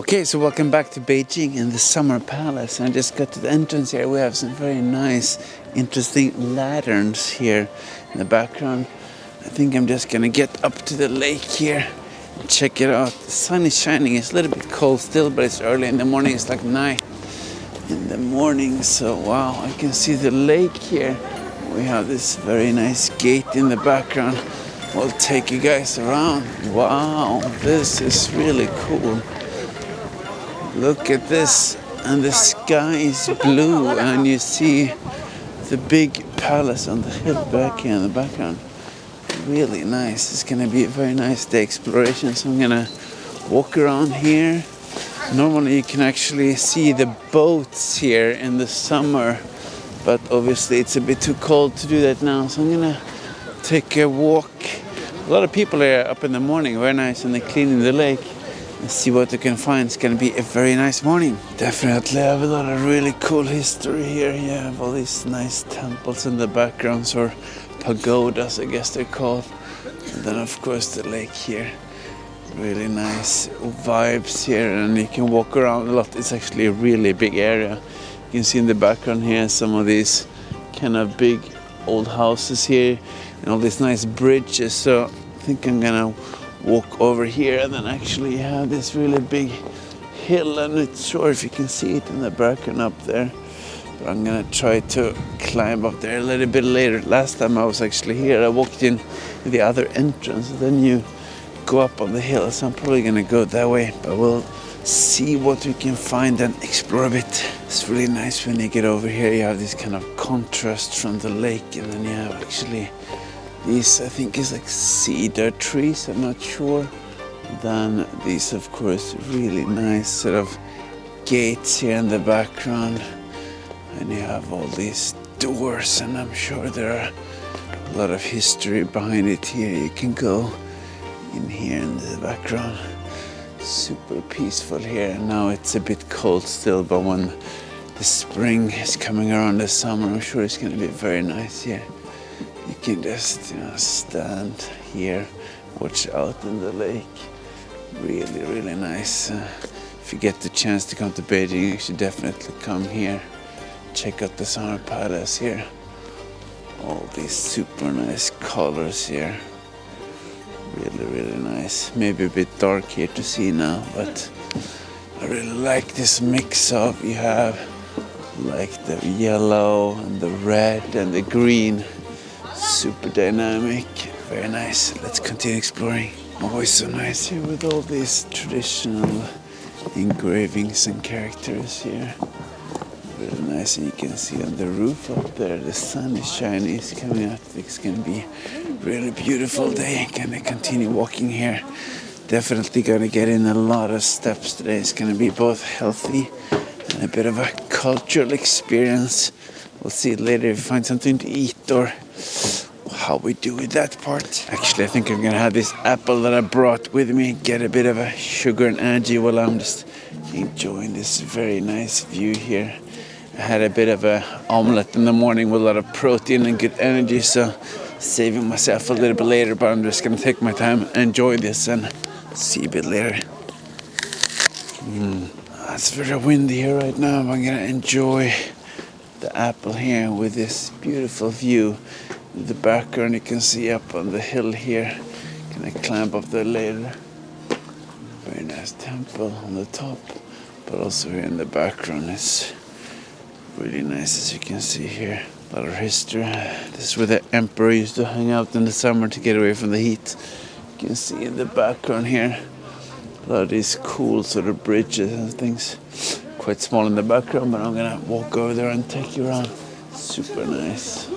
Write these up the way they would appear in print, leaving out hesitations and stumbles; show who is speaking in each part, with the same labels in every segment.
Speaker 1: Okay, so welcome back to Beijing in the Summer Palace. And I just got to the entrance here. We have some very nice, interesting lanterns here in the background. I think I'm just gonna get up to the lake here and check it out. The sun is shining. It's a little bit cold still, but it's early in the morning. It's like 9 in the morning. So wow, I can see the lake here. We have this very nice gate in the background. We'll take you guys around. Wow, this is really cool. Look at this, and the sky is blue, and you see the big palace on the hill back here in the background. Really nice. It's gonna be a very nice day exploration. So I'm gonna walk around here. Normally you can actually see the boats here in the summer, but obviously it's a bit too cold to do that now. So I'm gonna take a walk. A lot of people are up in the morning, very nice, and they're cleaning the lake. Let's see what we can find. It's going to be a very nice morning. Definitely have a lot of really cool history here. You have all these nice temples in the backgrounds, or pagodas, I guess they're called. And then of course the lake here. Really nice vibes here, and you can walk around a lot. It's actually a really big area. You can see in the background here some of these kind of big old houses here and all these nice bridges. So I think I'm gonna walk over here, and then actually have this really big hill. I'm not sure if you can see it in the background up there, but I'm gonna try to climb up there a little bit later. Last time I was actually here, I walked in the other entrance, then you go up on the hill, so I'm probably gonna go that way, but we'll see what we can find and explore a bit. It's really nice when you get over here. You have this kind of contrast from the lake, and then you have actually these, I think, is like cedar trees, I'm not sure. Then these, of course, really nice sort of gates here in the background. And you have all these doors, and I'm sure there are a lot of history behind it here. You can go in here in the background. Super peaceful here. And now it's a bit cold still, but when the spring is coming around, the summer, I'm sure it's going to be very nice here. You can just, stand here, watch out in the lake. Really, really nice. If you get the chance to come to Beijing, you should definitely come here. Check out the Summer Palace here. All these super nice colors here. Really, really nice. Maybe a bit dark here to see now, but I really like this mix of, you have like the yellow and the red and the green. Super dynamic, very nice. Let's continue exploring. Always so nice here with all these traditional engravings and characters here. Really nice, and you can see on the roof up there, the sun is shining, it's coming out. It's gonna be a really beautiful day. Gonna continue walking here. Definitely gonna get in a lot of steps today. It's gonna be both healthy and a bit of a cultural experience. We'll see later if we find something to eat or how we do with that part. Actually, I think I'm gonna have this apple that I brought with me, get a bit of a sugar and energy while I'm just enjoying this very nice view here. I had a bit of a omelette in the morning with a lot of protein and good energy, so saving myself a little bit later, but I'm just gonna take my time and enjoy this and see a bit later. It's very windy here right now, but I'm gonna enjoy the apple here with this beautiful view. In the background you can see up on the hill here. Can I climb up there later? Very nice temple on the top, but also here in the background is really nice, as you can see here. A lot of history. This is where the emperor used to hang out in the summer to get away from the heat. You can see in the background here a lot of these cool sort of bridges and things. Quite small in the background, but I'm gonna walk over there and take you around. Super nice.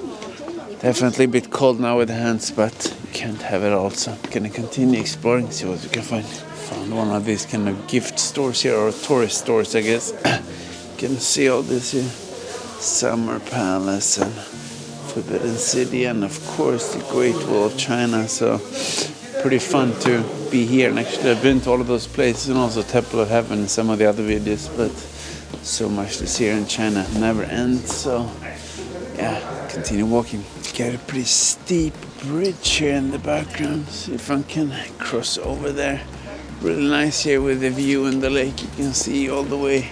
Speaker 1: Definitely a bit cold now with the hands, but you can't have it all. So I'm gonna continue exploring, see what we can find. Found one of these kind of gift stores here, or tourist stores, I guess. You can see all this here. Summer Palace and Forbidden City, and of course the Great Wall of China. So pretty fun to be here. And actually I've been to all of those places, and also Temple of Heaven and some of the other videos, but so much to see here in China never ends. So yeah, continue walking. Got a pretty steep bridge here in the background. See if I can cross over there. really nice here with the view in the lake. You can see all the way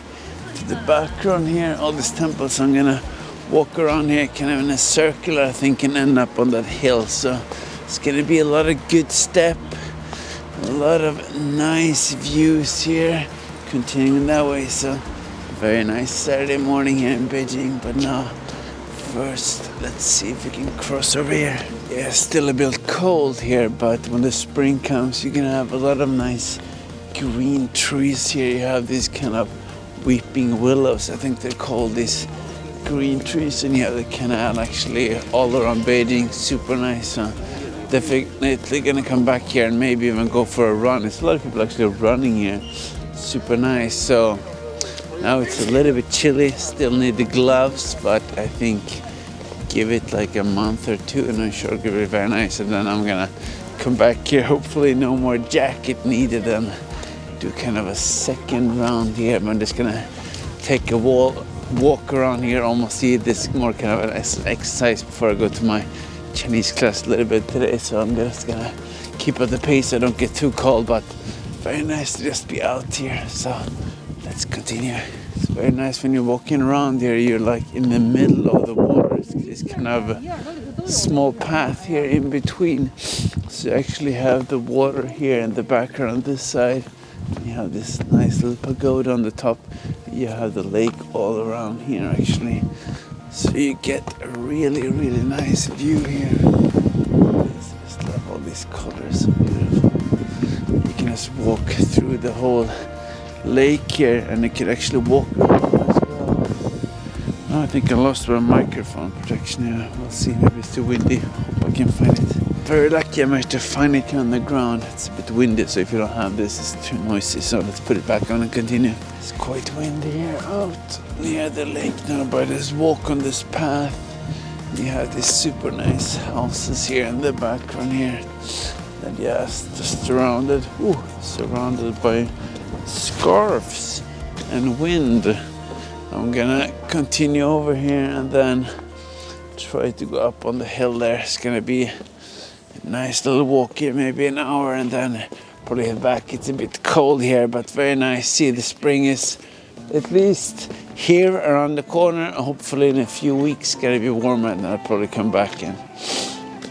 Speaker 1: to the background here, all these temples. I'm gonna walk around here kind of in a circle, I think, and end up on that hill. So it's gonna be a lot of good step, a lot of nice views here, continuing that way. So very nice Saturday morning here in Beijing. But now first let's see if we can cross over here. Yeah, still a bit cold here, but when the spring comes you're gonna have a lot of nice green trees here. You have these kind of weeping willows, I think they're called, these green trees, and you have the canal actually all around Beijing. Super nice. So definitely gonna come back here and maybe even go for a run. It's a lot of people actually running here. Super nice. So now it's a little bit chilly, still need the gloves, but I think give it like a month or two and I'm sure it'll be very nice. And then I'm gonna come back here, hopefully no more jacket needed, and do kind of a second round here. But I'm just gonna take a walk around here, almost see this more kind of an exercise before I go to my Chinese class a little bit today. So I'm just gonna keep at the pace so I don't get too cold, but very nice to just be out here. So let's continue. It's very nice when you're walking around here, you're like in the middle of the water. It's kind of a small path here in between. So you actually have the water here in the background on this side. You have this nice little pagoda on the top. You have the lake all around here actually. So you get a really, really nice view here. I just love all these colors, so beautiful. You can just walk through the whole lake here, and you can actually walk around as well. Oh, I think I lost my microphone protection here. We'll see, maybe it's too windy. Hope I can find it. Very lucky I managed to find it here on the ground. It's a bit windy, so if you don't have this, it's too noisy. So let's put it back on and continue. It's quite windy here out near the lake now, but just walk on this path. You have these super nice houses here in the background here. And yes, just surrounded by scarves and wind. I'm gonna continue over here and then try to go up on the hill there. It's gonna be a nice little walk here, maybe an hour, and then probably head back. It's a bit cold here, but very nice. See, the spring is at least here around the corner. Hopefully in a few weeks it's gonna be warmer, and I'll probably come back and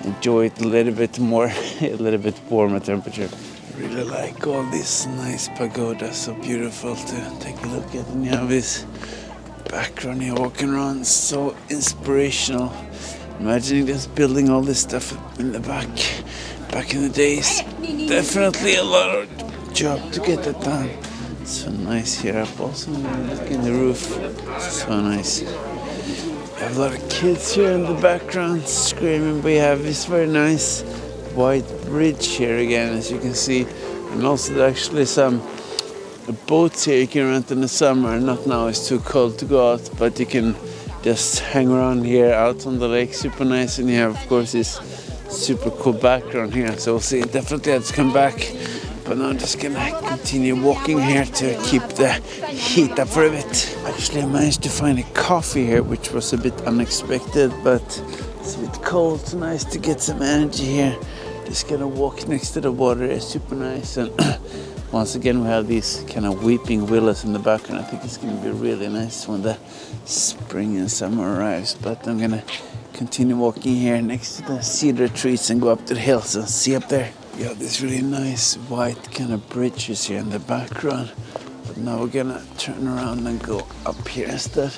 Speaker 1: enjoy it a little bit more, a little bit warmer temperature. I really like all these nice pagodas, so beautiful to take a look at. And you have this background here walking around, so inspirational. Imagining just building all this stuff in the back in the days. Definitely a lot of job to get that done. So nice here up also. Look in the roof, so nice. We have a lot of kids here in the background screaming. We have this very nice white bridge here again, as you can see. And also there's actually some boats here you can rent in the summer. Not now, it's too cold to go out, but you can just hang around here out on the lake. Super nice. And you have, of course, this super cool background here. So we'll see. Definitely have to come back. But now I'm just gonna continue walking here to keep the heat up for a bit. Actually, I managed to find a coffee here, which was a bit unexpected, but it's a bit cold. It's nice to get some energy here. Just gonna walk next to the water. It's super nice. And once again, we have these kind of weeping willows in the background. I think it's gonna be really nice when the spring and summer arrives. But I'm gonna continue walking here next to the cedar trees and go up to the hills and see up there. You have these really nice white kind of bridges here in the background. But now we're gonna turn around and go up here instead.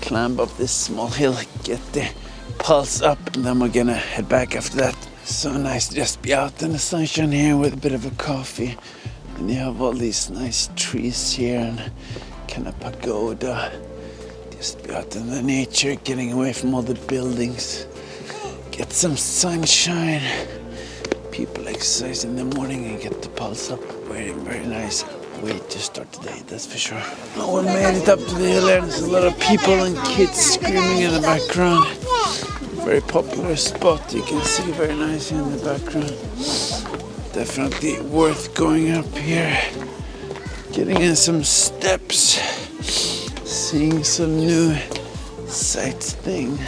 Speaker 1: Climb up this small hill, get the pulse up, and then we're gonna head back after that. So nice to just be out in the sunshine here with a bit of a coffee. And you have all these nice trees here and kind of pagoda. Just be out in the nature, getting away from all the buildings. Get some sunshine. People exercise in the morning and get the pulse up. Very, very nice way to start the day, that's for sure. No one made it up to the hill, and there's a lot of people and kids screaming in the background. Very popular spot, you can see, very nice in the background. Definitely worth going up here. Getting in some steps. Seeing some new sights thing.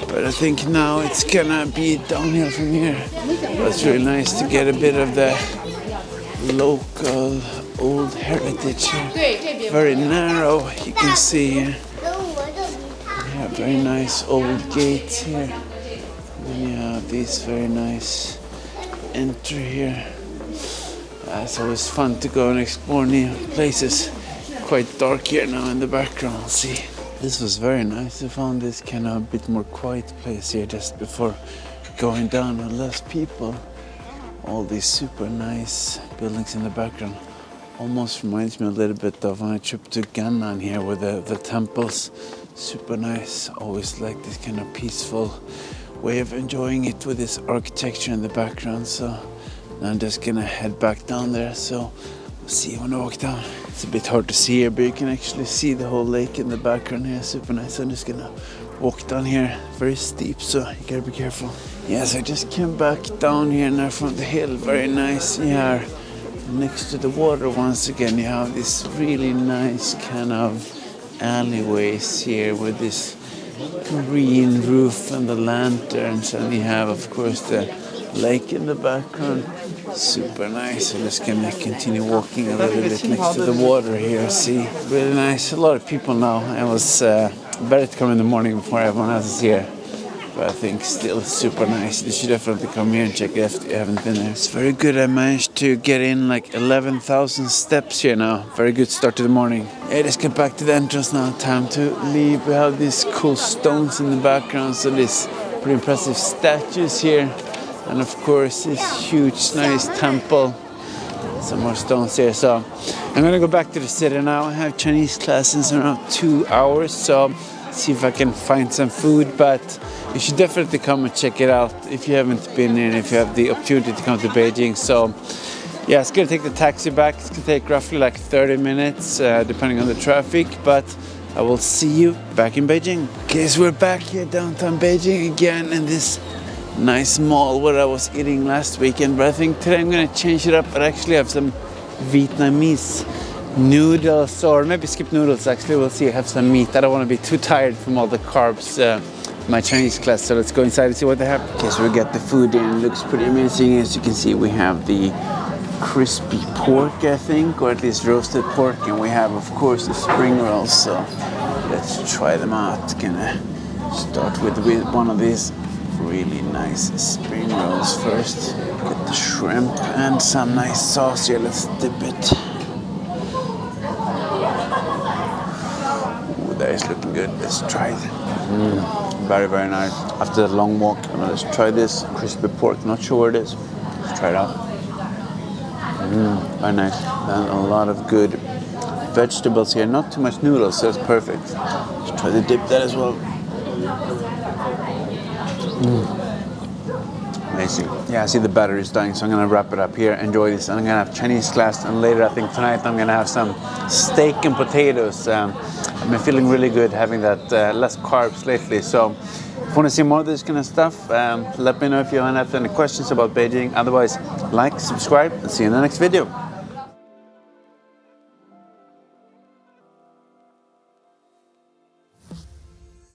Speaker 1: But I think now it's gonna be downhill from here. But it's really nice to get a bit of the local old heritage here. Very narrow, you can see here. Yeah, very nice old gates here. And then you have these very nice entry here. It's always fun to go and explore new places. Quite dark here now in the background, see. This was very nice. I found this kind of a bit more quiet place here just before going down with less people. All these super nice buildings in the background. Almost reminds me a little bit of when I trip to Gannan here with the temples. Super nice. Always like this kind of peaceful way of enjoying it with this architecture in the background. So I'm just gonna head back down there. So we'll see when I walk down. It's a bit hard to see here, but you can actually see the whole lake in the background here. Super nice. I'm just gonna walk down here. Very steep, so you gotta be careful. Yes, I just came back down here now from the hill. Very nice. Yeah, next to the water once again. You have this really nice kind of alleyways here with this green roof and the lanterns, and you have, of course, the lake in the background. Super nice. I'm just gonna continue walking a little bit next to the water here. See, really nice. A lot of people now. It was better to come in the morning before everyone else is here, but I think still super nice. You should definitely come here and check it if you haven't been there. It's very good. I managed to get in like 11,000 steps here now. Very good start to the morning. Yeah, let's get back to the entrance now. Time to leave. We have these cool stones in the background, so these pretty impressive statues here. And of course this huge nice temple. Some more stones here. So I'm gonna go back to the city now. I have Chinese classes in around 2 hours, so see if I can find some food. But you should definitely come and check it out if you haven't been here and if you have the opportunity to come to Beijing. So yeah, it's gonna take the taxi back. It's gonna take roughly like 30 minutes depending on the traffic, but I will see you back in Beijing. Okay, so we're back here downtown Beijing again in this nice mall where I was eating last weekend, but I think today I'm gonna change it up and actually have some Vietnamese noodles, or maybe skip noodles actually. We'll see. I have some meat. I don't want to be too tired from all the carbs my Chinese class, so let's go inside and see what they have. Okay, so we got the food in. It looks pretty amazing. As you can see, we have the crispy pork, I think, or at least roasted pork, and we have, of course, the spring rolls. So let's try them out. Gonna start with one of these really nice spring rolls first. Get the shrimp and some nice sauce here. Let's dip it. Ooh, that is looking good. Let's try it. Very, very nice. After the long walk, let's try this crispy pork. Not sure what it is. Let's try it out. Very nice. And a lot of good vegetables here. Not too much noodles, so it's perfect. Let's try to dip that as well. Amazing. Yeah, I see the battery is dying, so I'm gonna wrap it up here. Enjoy this. I'm gonna have Chinese class, and later I think tonight I'm gonna have some steak and potatoes. I've been feeling really good having that less carbs lately. So if you want to see more of this kind of stuff, let me know if you have any questions about Beijing. Otherwise, like, subscribe, and see you in the next video.